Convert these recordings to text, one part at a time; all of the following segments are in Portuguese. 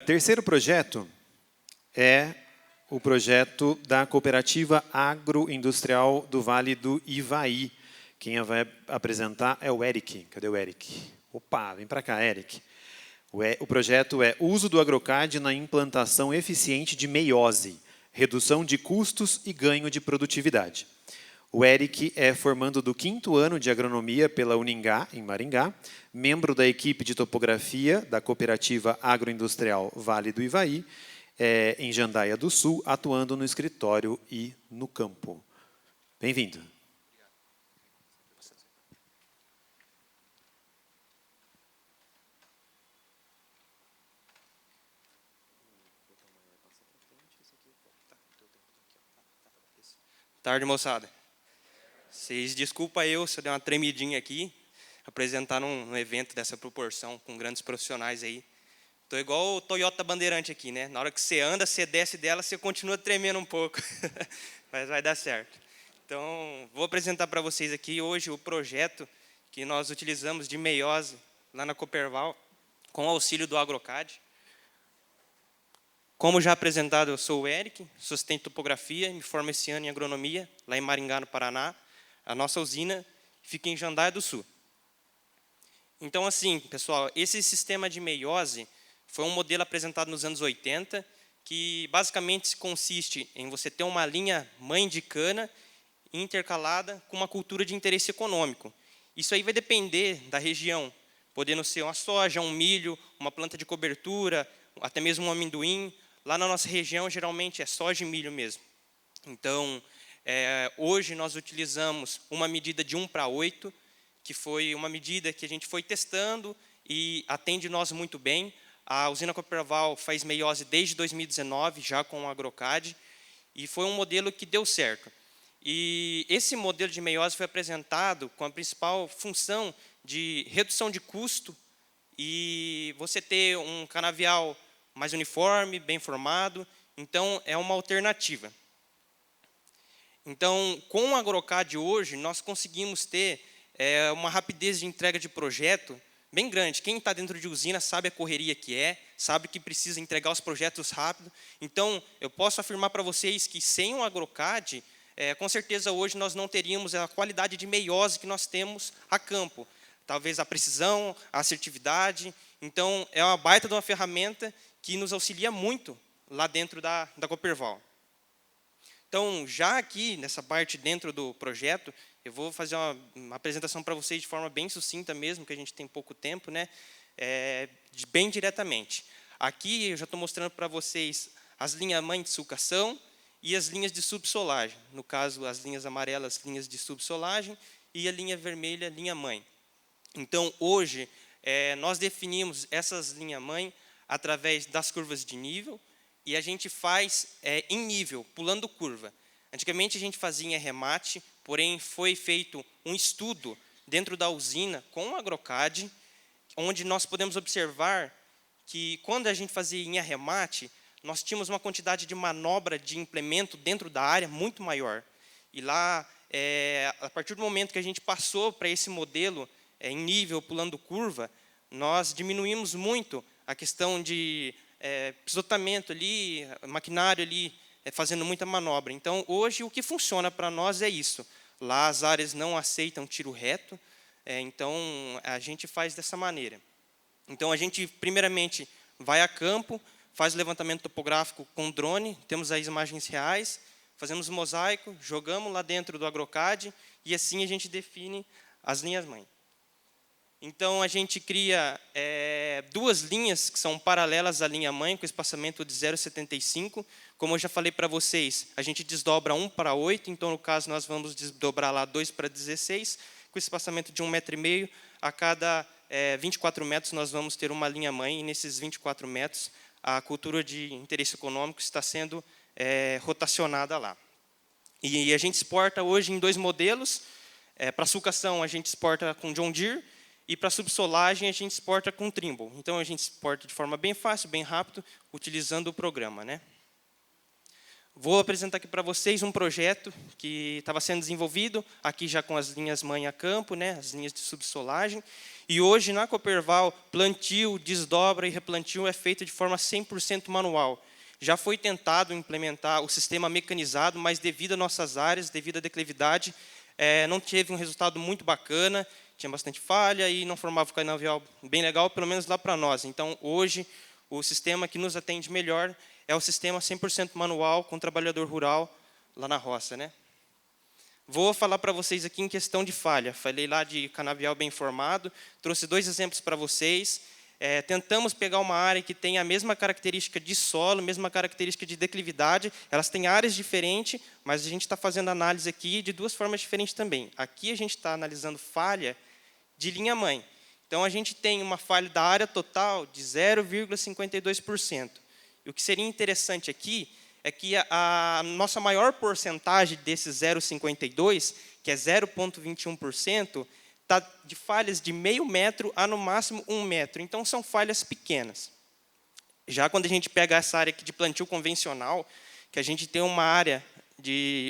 Terceiro projeto é o projeto da Cooperativa Agroindustrial do Vale do Ivaí. Quem vai apresentar é o Eric. Cadê o Eric? Opa, vem para cá, Eric. O projeto é Uso do AgroCAD na implantação eficiente de meiose, redução de custos e ganho de produtividade. O Eric é formando do 5º ano de agronomia pela Uningá, em Maringá, membro da equipe de topografia da Cooperativa Agroindustrial Vale do Ivaí, em Jandaia do Sul, atuando no escritório e no campo. Bem-vindo. Boa tarde, moçada. Vocês desculpa eu se eu der uma tremidinha aqui, apresentar num evento dessa proporção, com grandes profissionais aí. Estou igual o Toyota Bandeirante aqui, né? Na hora que você anda, você desce dela, você continua tremendo um pouco. Mas vai dar certo. Então, vou apresentar para vocês aqui hoje o projeto que nós utilizamos de meiose lá na Cooperval, com o auxílio do AgroCAD. Como já apresentado, eu sou o Eric, sustento topografia, me formo esse ano em agronomia, lá em Maringá, no Paraná. A nossa usina fica em Jandaia do Sul. Então, assim, pessoal, esse sistema de meiose foi um modelo apresentado nos anos 80, que basicamente consiste em você ter uma linha mãe de cana intercalada com uma cultura de interesse econômico. Isso aí vai depender da região, podendo ser uma soja, um milho, uma planta de cobertura, até mesmo um amendoim. Lá na nossa região, geralmente, é soja e milho mesmo. Então, hoje nós utilizamos uma medida de 1:8, que foi uma medida que a gente foi testando e atende nós muito bem. A usina Cooperval faz meiose desde 2019, já com o AgroCAD, e foi um modelo que deu certo. E esse modelo de meiose foi apresentado com a principal função de redução de custo e você ter um canavial mais uniforme, bem formado. Então, é uma alternativa. Então, com o AgroCAD hoje, nós conseguimos ter uma rapidez de entrega de projeto bem grande. Quem está dentro de usina sabe a correria que sabe que precisa entregar os projetos rápido. Então, eu posso afirmar para vocês que sem o AgroCAD, com certeza hoje nós não teríamos a qualidade de meiose que nós temos a campo. Talvez a precisão, a assertividade. Então, é uma baita de uma ferramenta que nos auxilia muito lá dentro da Cooperval. Então, já aqui, nessa parte dentro do projeto, eu vou fazer uma apresentação para vocês de forma bem sucinta mesmo, que a gente tem pouco tempo, né? Bem diretamente. Aqui eu já estou mostrando para vocês as linhas mãe de sulcação e as linhas de subsolagem. No caso, as linhas amarelas, linhas de subsolagem, e a linha vermelha, linha mãe. Então, hoje, nós definimos essas linhas mãe através das curvas de nível, e a gente faz em nível, pulando curva. Antigamente a gente fazia em arremate, porém foi feito um estudo dentro da usina com o AgroCAD, onde nós podemos observar que quando a gente fazia em arremate, nós tínhamos uma quantidade de manobra de implemento dentro da área muito maior. E lá, a partir do momento que a gente passou para esse modelo em nível, pulando curva, nós diminuímos muito a questão de pisotamento ali, maquinário ali, fazendo muita manobra. Então, hoje, o que funciona para nós é isso. Lá, as áreas não aceitam tiro reto, então, a gente faz dessa maneira. Então, a gente, primeiramente, vai a campo, faz o levantamento topográfico com drone, temos as imagens reais, fazemos o mosaico, jogamos lá dentro do AgroCAD, e assim a gente define as linhas-mãe. Então, a gente cria duas linhas que são paralelas à linha-mãe, com espaçamento de 0,75. Como eu já falei para vocês, a gente desdobra 1:8, então, no caso, nós vamos desdobrar lá 2:16, com espaçamento de 1,5 m. A cada 24 metros, nós vamos ter uma linha-mãe, e nesses 24 metros, a cultura de interesse econômico está sendo rotacionada lá. E a gente exporta hoje em 2 modelos. Para sulcação, a gente exporta com John Deere, e para subsolagem, a gente exporta com Trimble. Então, a gente exporta de forma bem fácil, bem rápido, utilizando o programa, né? Vou apresentar aqui para vocês um projeto que estava sendo desenvolvido, aqui já com as linhas mãe a campo, né, as linhas de subsolagem. E hoje, na Cooperval, plantio, desdobra e replantio é feito de forma 100% manual. Já foi tentado implementar o sistema mecanizado, mas devido às nossas áreas, devido à declividade, não teve um resultado muito bacana, tinha bastante falha e não formava o canavial bem legal, pelo menos lá para nós. Então, hoje, o sistema que nos atende melhor é o sistema 100% manual com trabalhador rural lá na roça, né? Vou falar para vocês aqui em questão de falha. Falei lá de canavial bem formado, trouxe 2 exemplos para vocês. Tentamos pegar uma área que tem a mesma característica de solo, mesma característica de declividade. Elas têm áreas diferentes, mas a gente está fazendo análise aqui de 2 formas diferentes também. Aqui a gente está analisando falha de linha-mãe. Então, a gente tem uma falha da área total de 0,52%. E o que seria interessante aqui é que a nossa maior porcentagem desses 0,52%, que é 0,21%, está de falhas de meio metro a, no máximo, 1 metro. Então, são falhas pequenas. Já quando a gente pega essa área aqui de plantio convencional, que a gente tem uma área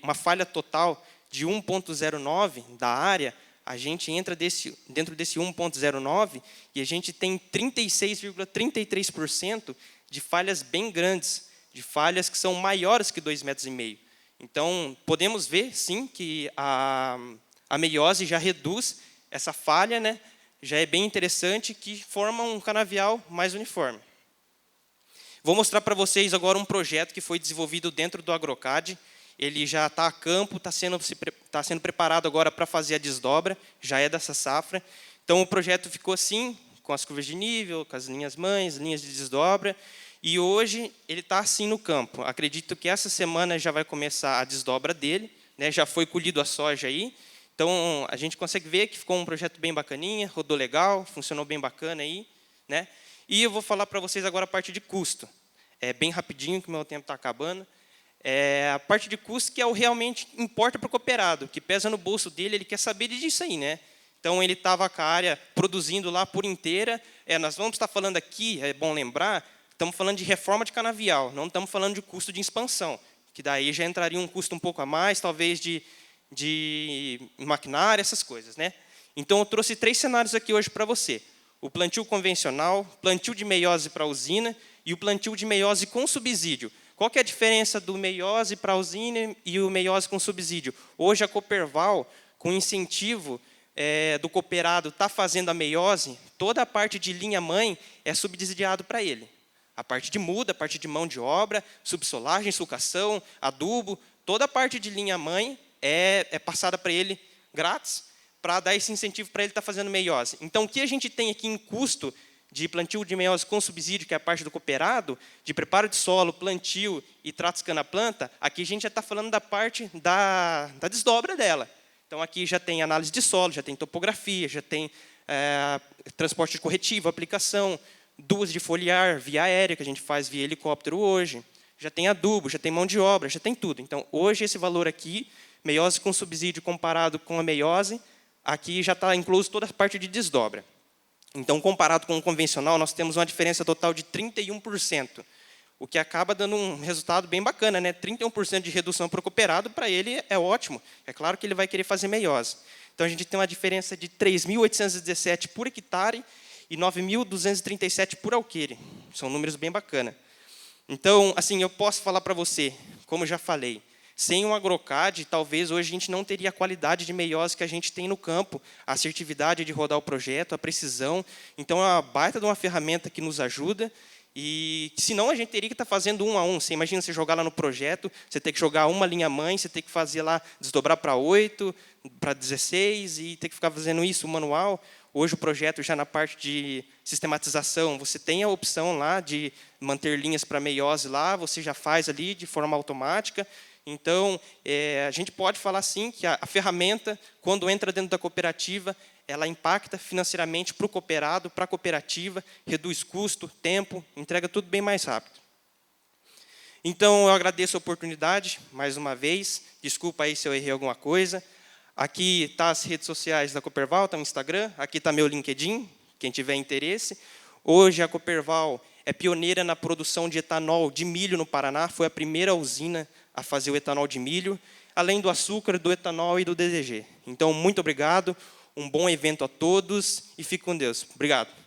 uma falha total de 1,09 da área, a gente entra dentro desse 1,09 e a gente tem 36,33% de falhas bem grandes, de falhas que são maiores que 2,5 metros. Então, podemos ver, sim, que a meiose já reduz essa falha, né? Já é bem interessante, que forma um canavial mais uniforme. Vou mostrar para vocês agora um projeto que foi desenvolvido dentro do AgroCAD. Ele já está a campo, está sendo preparado agora para fazer a desdobra, já é dessa safra. Então, o projeto ficou assim, com as curvas de nível, com as linhas mães, linhas de desdobra, e hoje ele está assim no campo. Acredito que essa semana já vai começar a desdobra dele, né? Já foi colhido a soja aí. Então, a gente consegue ver que ficou um projeto bem bacaninha, rodou legal, funcionou bem bacana aí, né? E eu vou falar para vocês agora a parte de custo. Bem rapidinho, que o meu tempo está acabando. A parte de custo que é o realmente importa para o cooperado, que pesa no bolso dele, ele quer saber disso aí, né? Então, ele estava com a área produzindo lá por inteira. Nós vamos estar falando aqui, é bom lembrar, estamos falando de reforma de canavial, não estamos falando de custo de expansão, que daí já entraria um custo um pouco a mais, talvez de maquinária, essas coisas, né? Então, eu trouxe 3 cenários aqui hoje para você. O plantio convencional, plantio de meiose para a usina e o plantio de meiose com subsídio. Qual que é a diferença do meiose para a usina e o meiose com subsídio? Hoje, a Cooperval, com incentivo do cooperado, está fazendo a meiose, toda a parte de linha-mãe é subsidiado para ele. A parte de muda, a parte de mão de obra, subsolagem, sulcação, adubo, toda a parte de linha-mãe é passada para ele grátis, para dar esse incentivo para ele estar fazendo meiose. Então, o que a gente tem aqui em custo de plantio de meiose com subsídio, que é a parte do cooperado, de preparo de solo, plantio e trato cana-planta, aqui a gente já está falando da parte da desdobra dela. Então, aqui já tem análise de solo, já tem topografia, já tem transporte de corretivo, aplicação, 2 de foliar, via aérea, que a gente faz via helicóptero hoje, já tem adubo, já tem mão de obra, já tem tudo. Então, hoje, esse valor aqui, meiose com subsídio comparado com a meiose, aqui já está incluso toda a parte de desdobra. Então, comparado com o convencional, nós temos uma diferença total de 31%, o que acaba dando um resultado bem bacana, né? 31% de redução para o cooperado, para ele é ótimo. É claro que ele vai querer fazer meiose. Então, a gente tem uma diferença de 3.817 por hectare e 9.237 por alqueire. São números bem bacanas. Então, assim, eu posso falar para você, como já falei, sem um AgroCAD, talvez hoje a gente não teria a qualidade de meiose que a gente tem no campo, a assertividade de rodar o projeto, a precisão. Então, é uma baita de uma ferramenta que nos ajuda. E, senão, a gente teria que estar fazendo 1 a 1. Você imagina você jogar lá no projeto, você ter que jogar uma linha-mãe, você ter que fazer lá, desdobrar para 8, para 16, e ter que ficar fazendo isso manual. Hoje, o projeto, já na parte de sistematização, você tem a opção lá de manter linhas para meiose lá, você já faz ali de forma automática. Então, a gente pode falar, sim, que a ferramenta, quando entra dentro da cooperativa, ela impacta financeiramente para o cooperado, para a cooperativa, reduz custo, tempo, entrega tudo bem mais rápido. Então, eu agradeço a oportunidade, mais uma vez. Desculpa aí se eu errei alguma coisa. Aqui está as redes sociais da Cooperval, está o Instagram. Aqui está meu LinkedIn, quem tiver interesse. Hoje, a Cooperval é pioneira na produção de etanol de milho no Paraná. Foi a primeira usina a fazer o etanol de milho, além do açúcar, do etanol e do DDG. Então, muito obrigado. Um bom evento a todos e fique com Deus. Obrigado.